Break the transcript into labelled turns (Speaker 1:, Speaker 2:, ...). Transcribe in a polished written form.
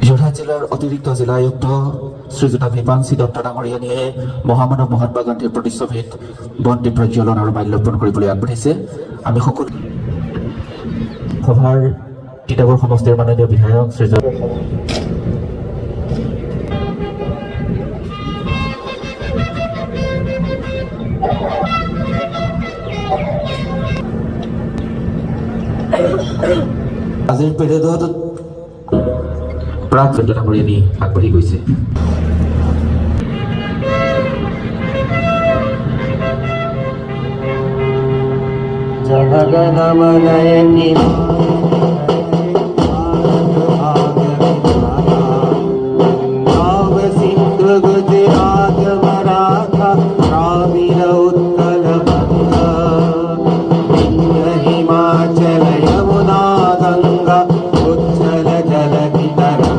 Speaker 1: যোৰহাট জিলাৰ অতিৰিক্ত জিলা আয়ুক্ত শ্ৰীযুতা বিপাংশী দত্ত ডাঙৰীয়ানীয়ে মহামানৱ মহাত্মা গান্ধীৰ প্ৰতিচ্ছবিত বন্তি প্ৰজ্বলন আৰু মাল্যৰ্পণ কৰিবলৈ আগবাঢ়িছে। আমি সকলো সভাৰ তিতাবৰ সমষ্টিৰ মাননীয় বিধায়ক শ্ৰীযুত আজিৰ পেৰেডত প্ৰাক ডাঙৰীয়ানী আগবাঢ়ি গৈছে।
Speaker 2: জনগণ মন